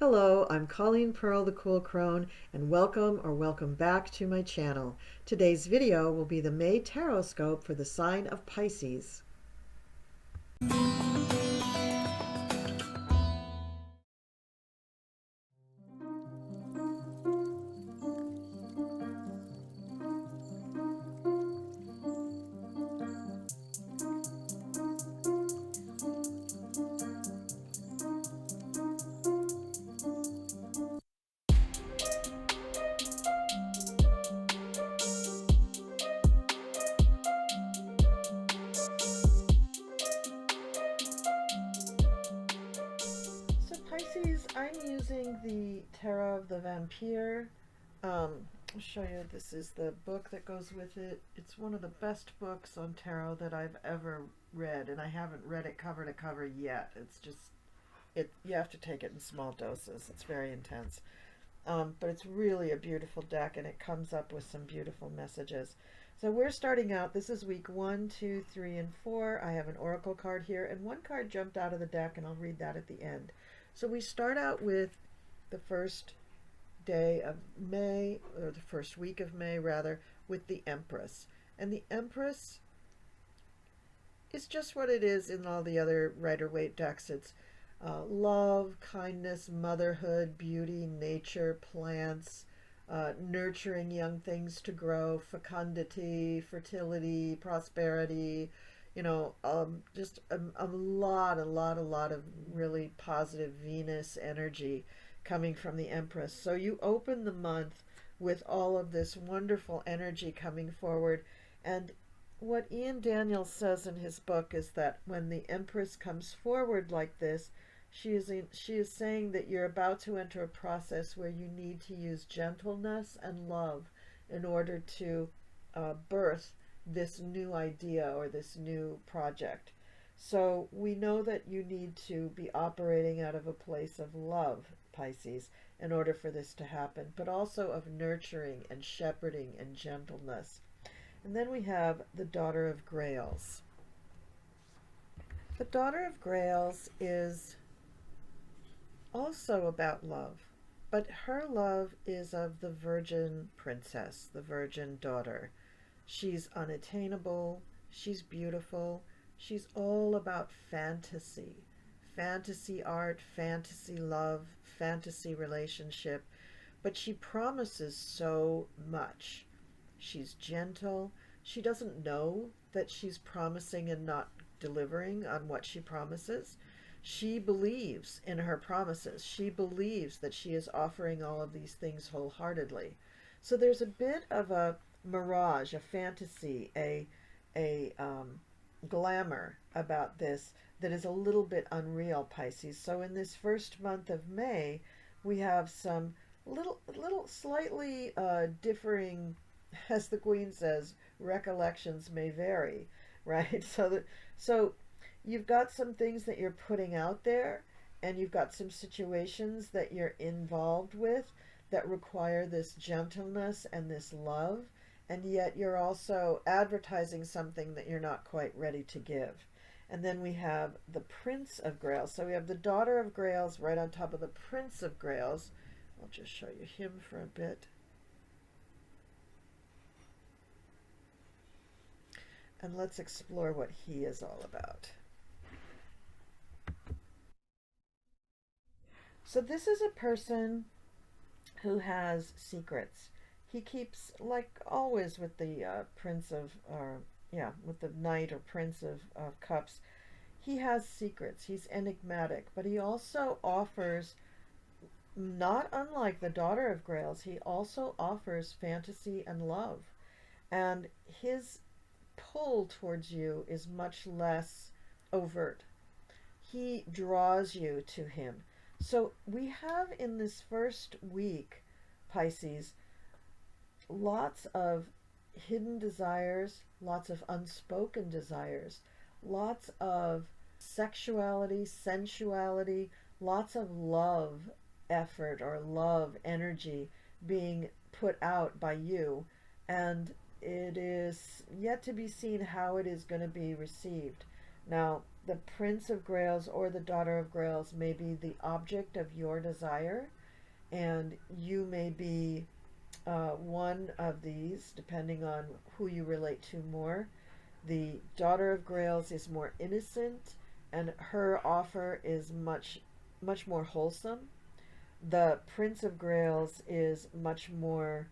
Hello, I'm Colleen Pearl the Cool Crone, and welcome back to my channel. Today's video will be the May Tarotscope for the sign of Pisces. So Pisces, I'm using the Tarot of the Vampire. I'll show you, this is the book that goes with it. It's one of the best books on tarot that I've ever read, and I haven't read it cover to cover yet. It's just, you have to take it in small doses. It's very intense. But it's really a beautiful deck, and it comes up with some beautiful messages. So we're starting out, this is week 1, 2, 3, and 4. I have an oracle card here, and one card jumped out of the deck, and I'll read that at the end. So we start out with the first day of May, or the first week of May rather, with the Empress. And the Empress is just what it is in all the other Rider-Waite decks. It's love, kindness, motherhood, beauty, nature, plants, nurturing young things to grow, fecundity, fertility, prosperity, just a lot of really positive Venus energy coming from the Empress. So you open the month with all of this wonderful energy coming forward. And what Ian Daniels says in his book is that when the Empress comes forward like this, she is saying that you're about to enter a process where you need to use gentleness and love in order to birth this new idea or this new project. So we know that you need to be operating out of a place of love, Pisces, in order for this to happen, but also of nurturing and shepherding and gentleness. And then we have the Daughter of Grails. The Daughter of Grails is also about love, but her love is of the virgin princess, the virgin daughter. She's unattainable, she's beautiful, she's all about fantasy. Fantasy art, fantasy love, fantasy relationship, but she promises so much. She's gentle. She doesn't know that she's promising and not delivering on what she promises. She believes in her promises. She believes that she is offering all of these things wholeheartedly. So there's a bit of a mirage, a fantasy, a glamour about this that is a little bit unreal, Pisces. So in this first month of May, we have some little slightly differing, as the Queen says, recollections may vary, right? So you've got some things that you're putting out there, and you've got some situations that you're involved with that require this gentleness and this love, and yet you're also advertising something that you're not quite ready to give. And then we have the Prince of Grails. So we have the Daughter of Grails right on top of the Prince of Grails. I'll just show you him for a bit. And let's explore what he is all about. So this is a person who has secrets. He keeps, like always with the with the Knight or Prince of Cups, he has secrets. He's enigmatic, but he also offers, not unlike the Daughter of Grails, he also offers fantasy and love. And his pull towards you is much less overt. He draws you to him. So we have in this first week, Pisces, lots of hidden desires, lots of unspoken desires, lots of sexuality, sensuality, lots of love effort or love energy being put out by you. And it is yet to be seen how it is going to be received. Now, the Prince of Grails or the Daughter of Grails may be the object of your desire, and you may be one of these, depending on who you relate to more. The Daughter of Grails is more innocent, and her offer is much more wholesome. The Prince of Grails is much more,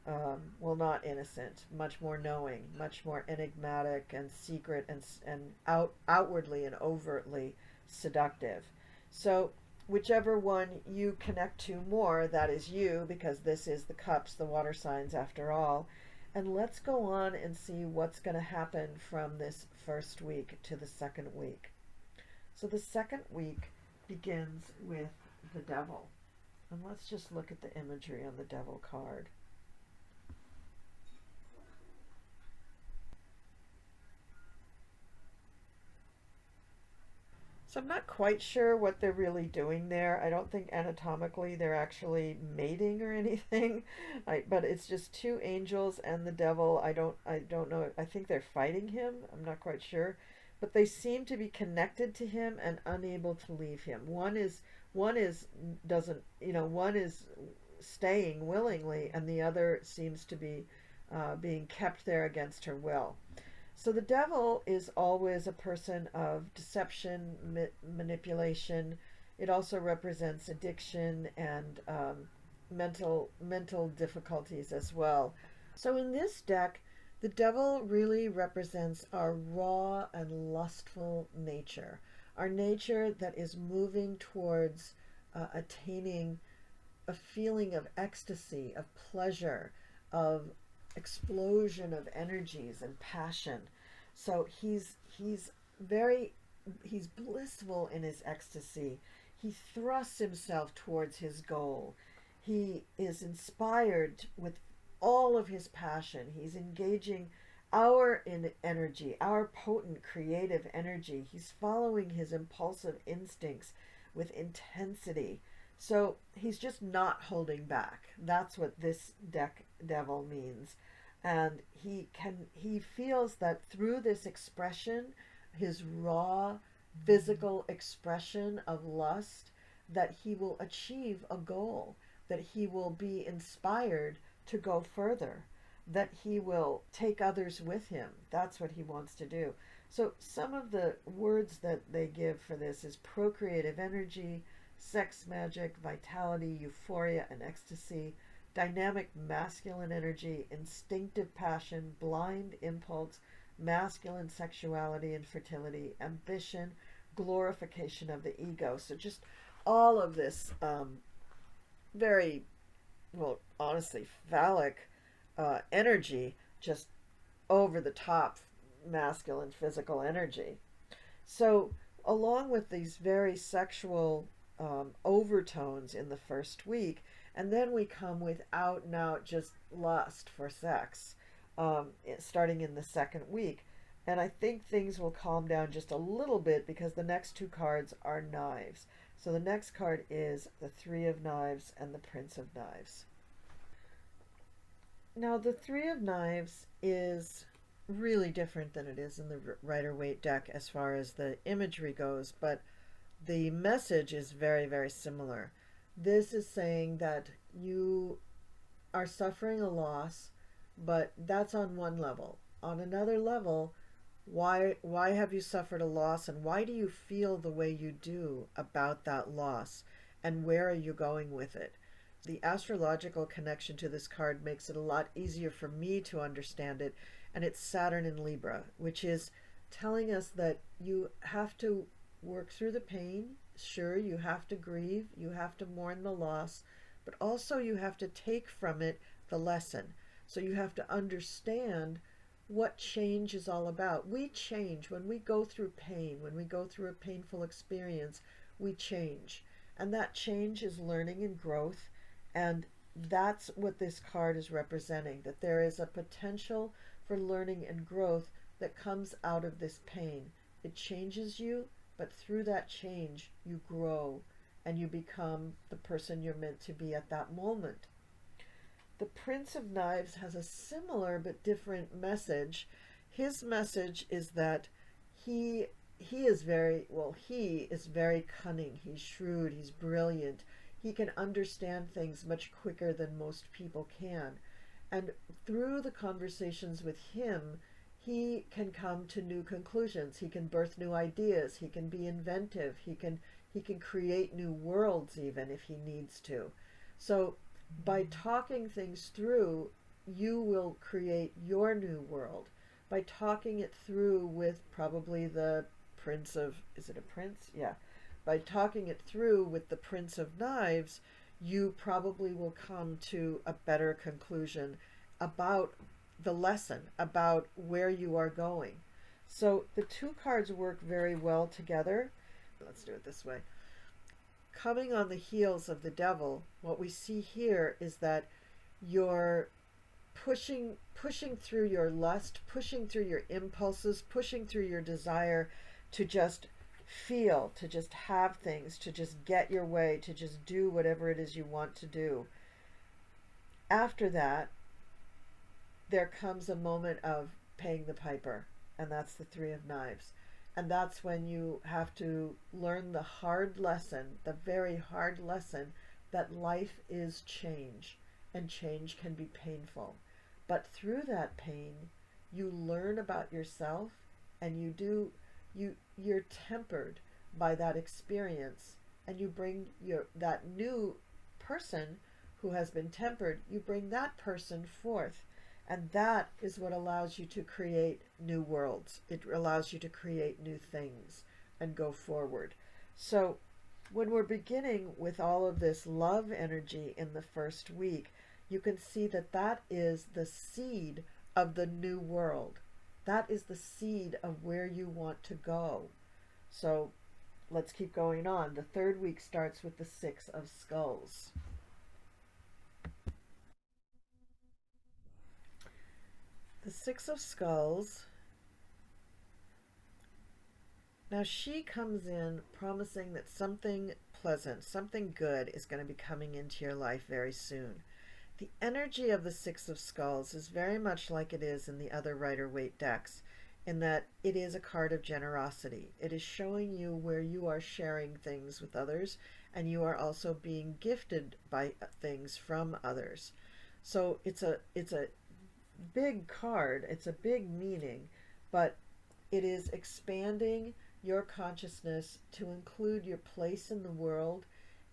well, not innocent, much more knowing, much more enigmatic and secret, and outwardly and overtly seductive. So, whichever one you connect to more, that is you, because this is the cups, the water signs after all. And let's go on and see what's going to happen from this first week to the second week. So the second week begins with the Devil. And let's just look at the imagery on the Devil card. So I'm not quite sure what they're really doing there. I don't think anatomically they're actually mating or anything. But it's just two angels and the devil. I don't know. I think they're fighting him. I'm not quite sure. But they seem to be connected to him and unable to leave him. One is doesn't, one is staying willingly, and the other seems to be being kept there against her will. So the devil is always a person of deception, manipulation. It also represents addiction and mental difficulties as well. So in this deck, the devil really represents our raw and lustful nature, our nature that is moving towards attaining a feeling of ecstasy, of pleasure, of explosion of energies and passion. So he's blissful in his ecstasy. He thrusts himself towards his goal. He is inspired with all of his passion. He's engaging our energy, our potent creative energy. He's following his impulsive instincts with intensity. So he's just not holding back. That's what this deck devil means. And he feels that through this expression, his raw physical expression of lust, that he will achieve a goal, that he will be inspired to go further, that he will take others with him. That's what he wants to do. So some of the words that they give for this is procreative energy, sex magic, vitality, euphoria, and ecstasy, dynamic masculine energy, instinctive passion, blind impulse, masculine sexuality and fertility, ambition, glorification of the ego. So just all of this very, well, honestly, phallic energy, just over the top masculine physical energy. So along with these very sexual overtones in the first week, and then we come with out and out just lust for sex, starting in the second week. And I think things will calm down just a little bit because the next two cards are knives. So the next card is the Three of Knives and the Prince of Knives. Now the Three of Knives is really different than it is in the Rider-Waite deck as far as the imagery goes, but the message is very, very similar. This is saying that you are suffering a loss, but that's on one level. On another level, why have you suffered a loss, and why do you feel the way you do about that loss, and where are you going with it? The astrological connection to this card makes it a lot easier for me to understand it, and it's Saturn in Libra, which is telling us that you have to work through the pain. Sure, you have to grieve, you have to mourn the loss, but also you have to take from it the lesson. So you have to understand what change is all about. We change when we go through pain, when we go through a painful experience, we change. And that change is learning and growth, and that's what this card is representing, that there is a potential for learning and growth that comes out of this pain. It changes you, but through that change, you grow and you become the person you're meant to be at that moment. The Prince of Knives has a similar but different message. His message is that he he is very, well, he is very cunning. He's shrewd. He's brilliant. He can understand things much quicker than most people can. And through the conversations with him, he can come to new conclusions. He can birth new ideas. He can be inventive. He can create new worlds even if he needs to. So by talking things through, you will create your new world. By talking it through with probably the Prince of, is it a prince? Yeah. By talking it through with the Prince of Knives, you probably will come to a better conclusion about the lesson, about where you are going. So the two cards work very well together. Let's do it this way. Coming on the heels of the Devil, what we see here is that you're pushing through your lust, pushing through your impulses, pushing through your desire to just feel, to just have things, to just get your way, to just do whatever it is you want to do. After that, there comes a moment of paying the piper, and that's the Three of Knives. And that's when you have to learn the hard lesson, the very hard lesson, that life is change, and change can be painful. But through that pain, you learn about yourself, and you're tempered by that experience, and you bring that new person who has been tempered, you bring that person forth. And that is what allows you to create new worlds. It allows you to create new things and go forward. So when we're beginning with all of this love energy in the first week, you can see that that is the seed of the new world. That is the seed of where you want to go. So let's keep going on. The third week starts with the Six of Skulls. The Six of Skulls. Now she comes in promising that something pleasant, something good is going to be coming into your life very soon. The energy of the Six of Skulls is very much like it is in the other Rider-Waite decks, in that it is a card of generosity. It is showing you where you are sharing things with others, and you are also being gifted by things from others. So it's a big card, it's a big meaning, but it is expanding your consciousness to include your place in the world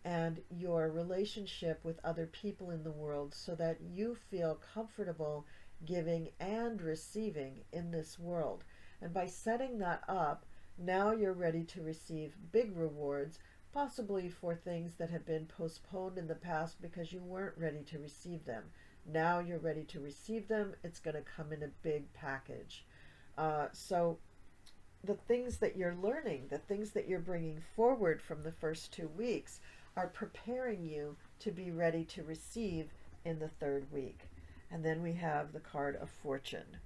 and your relationship with other people in the world, so that you feel comfortable giving and receiving in this world. And by setting that up, now you're ready to receive big rewards, possibly for things that have been postponed in the past because you weren't ready to receive them. Now you're ready to receive them. It's going to come in a big package. So the things that you're learning, the things that you're bringing forward from the first 2 weeks are preparing you to be ready to receive in the third week. And then we have the card of Fortune.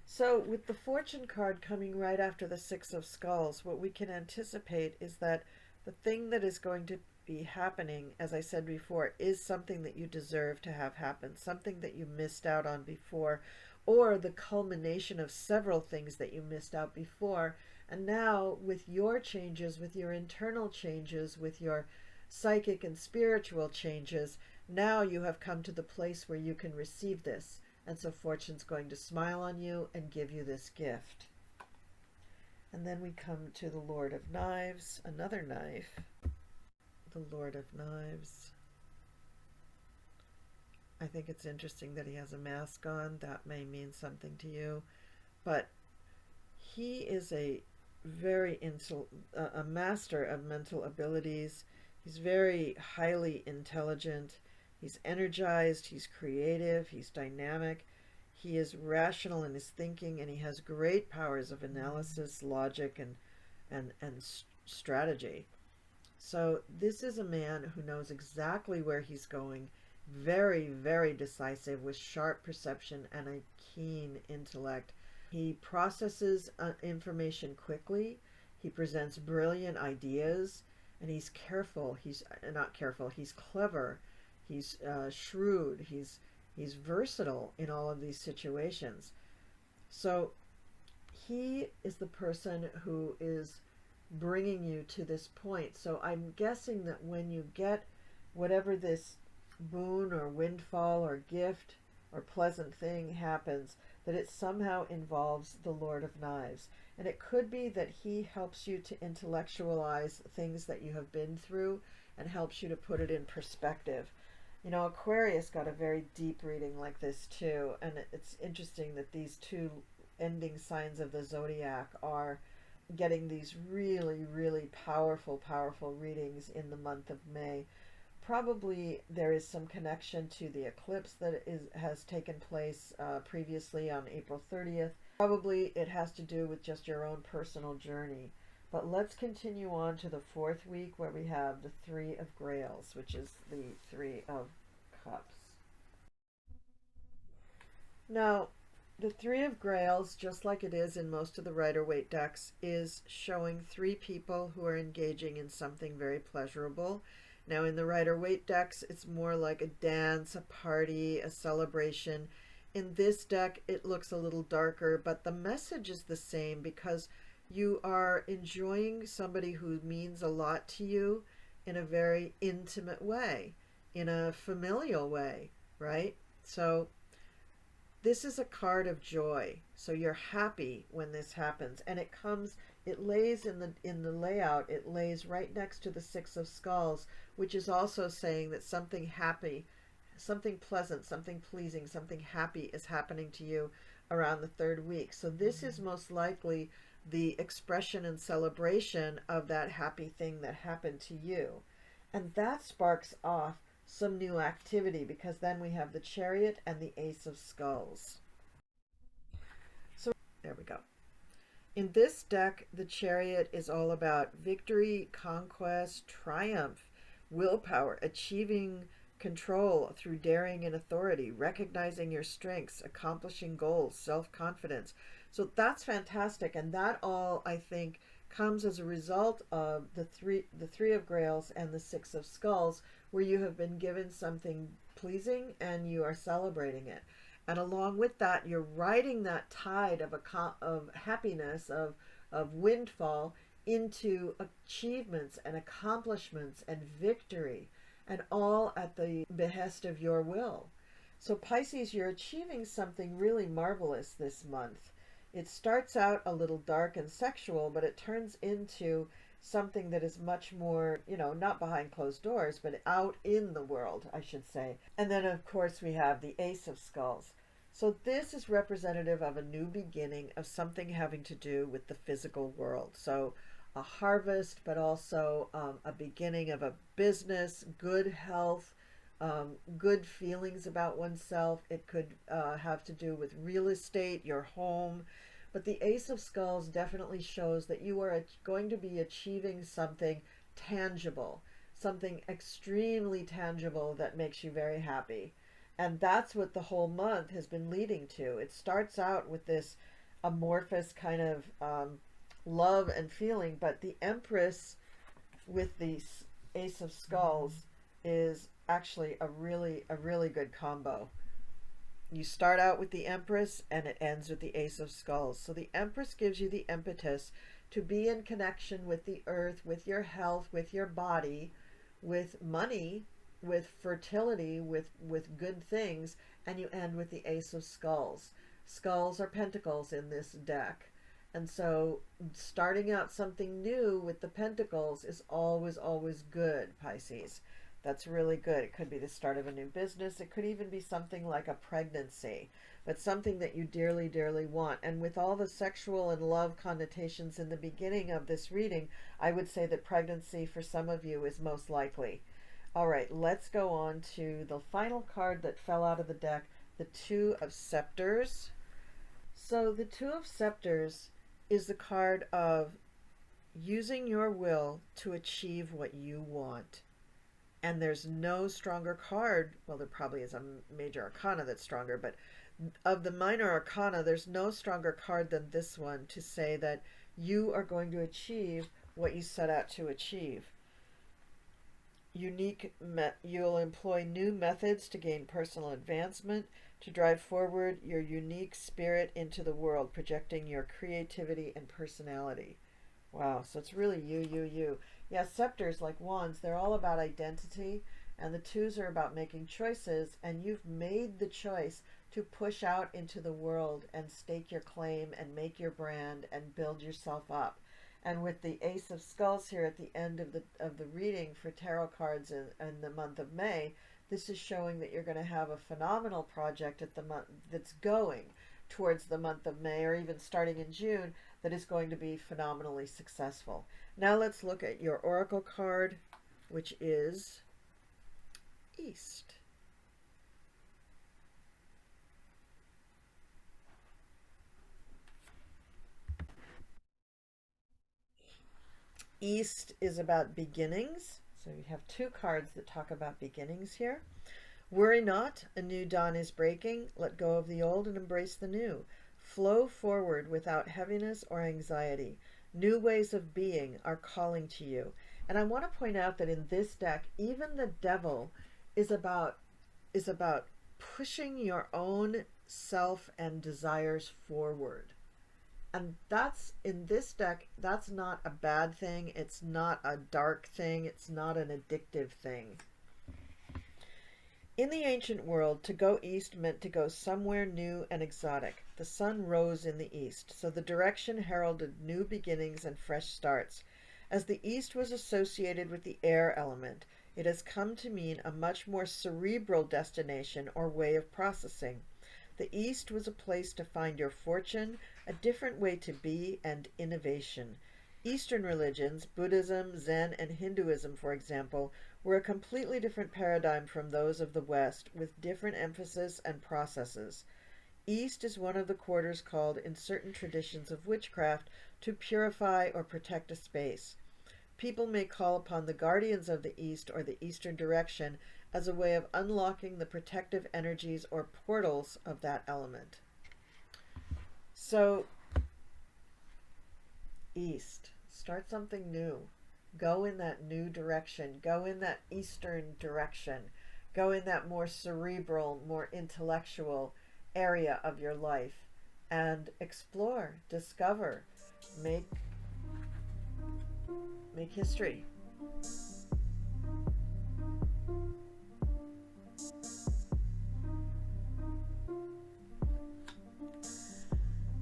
So with the Fortune card coming right after the Six of Skulls, what we can anticipate is that the thing that is going to be happening, as I said before, is something that you deserve to have happen, something that you missed out on before, or the culmination of several things that you missed out before. And now with your changes, with your internal changes, with your psychic and spiritual changes, now you have come to the place where you can receive this. And so Fortune's going to smile on you and give you this gift. And then we come to the Lord of Knives, another knife. The Lord of Knives. I think it's interesting that he has a mask on. That may mean something to you. But he is a very a master of mental abilities. He's very highly intelligent. He's energized. He's creative. He's dynamic. He is rational in his thinking, and he has great powers of analysis, logic, and strategy. So this is a man who knows exactly where he's going, very, very decisive, with sharp perception and a keen intellect. He processes information quickly. He presents brilliant ideas, and he's careful. He's not careful. He's clever. He's shrewd. He's versatile in all of these situations. So he is the person who is bringing you to this point. So I'm guessing that when you get whatever this boon or windfall or gift or pleasant thing happens, that it somehow involves the Lord of Knives. And it could be that he helps you to intellectualize things that you have been through and helps you to put it in perspective. You know, Aquarius got a very deep reading like this too, and it's interesting that these two ending signs of the zodiac are getting these really, really powerful, powerful readings in the month of May. Probably there is some connection to the eclipse that has taken place previously on April 30th. Probably it has to do with just your own personal journey. But let's continue on to the fourth week where we have the Three of Grails, which is the Three of Cups. Now, the Three of Grails, just like it is in most of the Rider-Waite decks, is showing three people who are engaging in something very pleasurable. Now, in the Rider-Waite decks, it's more like a dance, a party, a celebration. In this deck, it looks a little darker, but the message is the same because you are enjoying somebody who means a lot to you in a very intimate way, in a familial way, right? So this is a card of joy. So you're happy when this happens, and it lays in the layout, it lays right next to the Six of Skulls, which is also saying that something happy, something pleasant, something pleasing, something happy is happening to you around the third week. So this is most likely the expression and celebration of that happy thing that happened to you. And that sparks off some new activity because then we have the Chariot and the Ace of Skulls. So there we go. In this deck, the Chariot is all about victory, conquest, triumph, willpower, achieving control through daring and authority, recognizing your strengths, accomplishing goals, self-confidence. So that's fantastic, and that all, I think, comes as a result of the three of Grails and the Six of Skulls, where you have been given something pleasing and you are celebrating it. And along with that, you're riding that tide of happiness, of windfall, into achievements and accomplishments and victory, and all at the behest of your will. So Pisces, you're achieving something really marvelous this month. It starts out a little dark and sexual, but it turns into something that is much more, you know, not behind closed doors, but out in the world, I should say. And then, of course, we have the Ace of Skulls. So this is representative of a new beginning of something having to do with the physical world. So a harvest, but also a beginning of a business, good health, good feelings about oneself. It could have to do with real estate, your home. But the Ace of Skulls definitely shows that you are going to be achieving something tangible, something extremely tangible that makes you very happy. And that's what the whole month has been leading to. It starts out with this amorphous kind of love and feeling, but the Empress with the Ace of Skulls is actually a really good combo. You start out with the Empress and it ends with the Ace of Skulls. So the Empress gives you the impetus to be in connection with the earth, with your health, with your body, with money, with fertility, with good things, and you end with the Ace of Skulls. Skulls are pentacles in this deck. And so starting out something new with the pentacles is always good, Pisces. That's really good. It could be the start of a new business. It could even be something like a pregnancy, but something that you dearly, dearly want. And with all the sexual and love connotations in the beginning of this reading, I would say that pregnancy for some of you is most likely. All right, let's go on to the final card that fell out of the deck, the Two of Scepters. So the Two of Scepters is the card of using your will to achieve what you want. And there's no stronger card. Well, there probably is a major arcana that's stronger, but of the minor arcana, there's no stronger card than this one to say that you are going to achieve what you set out to achieve. You'll employ new methods to gain personal advancement, to drive forward your unique spirit into the world, projecting your creativity and personality. Wow, so it's really you. Yeah, scepters, like wands, they're all about identity, and the twos are about making choices, and you've made the choice to push out into the world and stake your claim and make your brand and build yourself up. And with the Ace of Skulls here at the end of the reading for tarot cards in the month of May, this is showing that you're going to have a phenomenal project at the month that's going towards the month of May, or even starting in June, that is going to be phenomenally successful. Now let's look at your oracle card, which is East. East is about beginnings. So we have two cards that talk about beginnings here. Worry not, a new dawn is breaking. Let go of the old and embrace the new. Flow forward without heaviness or anxiety. New ways of being are calling to you. And I want to point out that in this deck, even the devil is about pushing your own self and desires forward. And that's, in this deck, that's not a bad thing. It's not a dark thing. It's not an addictive thing. In the ancient world, to go east meant to go somewhere new and exotic. The sun rose in the east, so the direction heralded new beginnings and fresh starts. As the east was associated with the air element, it has come to mean a much more cerebral destination or way of processing. The East was a place to find your fortune, a different way to be, and innovation. Eastern religions, Buddhism, Zen, and Hinduism, for example, were a completely different paradigm from those of the West, with different emphasis and processes. East is one of the quarters called, in certain traditions of witchcraft, to purify or protect a space. People may call upon the guardians of the East or the Eastern direction as a way of unlocking the protective energies or portals of that element. So, East, start something new. Go in that new direction. Go in that Eastern direction. Go in that more cerebral, more intellectual area of your life and explore, discover, make history.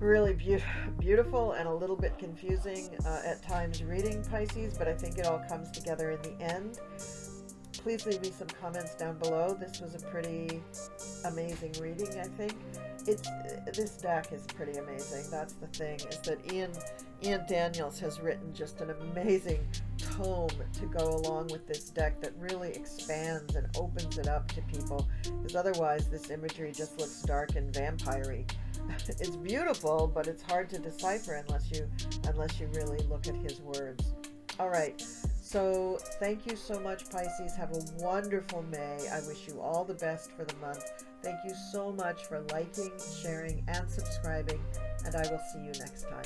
Really beautiful and a little bit confusing at times reading, Pisces, but I think it all comes together in the end. Please leave me some comments down below. This was a pretty amazing reading, I think. This deck is pretty amazing. That's the thing, is that Ian Daniels has written just an amazing tome to go along with this deck that really expands and opens it up to people, because otherwise this imagery just looks dark and vampire-y. It's beautiful, but it's hard to decipher unless you really look at his words. All right, so thank you so much, Pisces. Have a wonderful May. I wish you all the best for the month. Thank you so much for liking, sharing, and subscribing, and I will see you next time.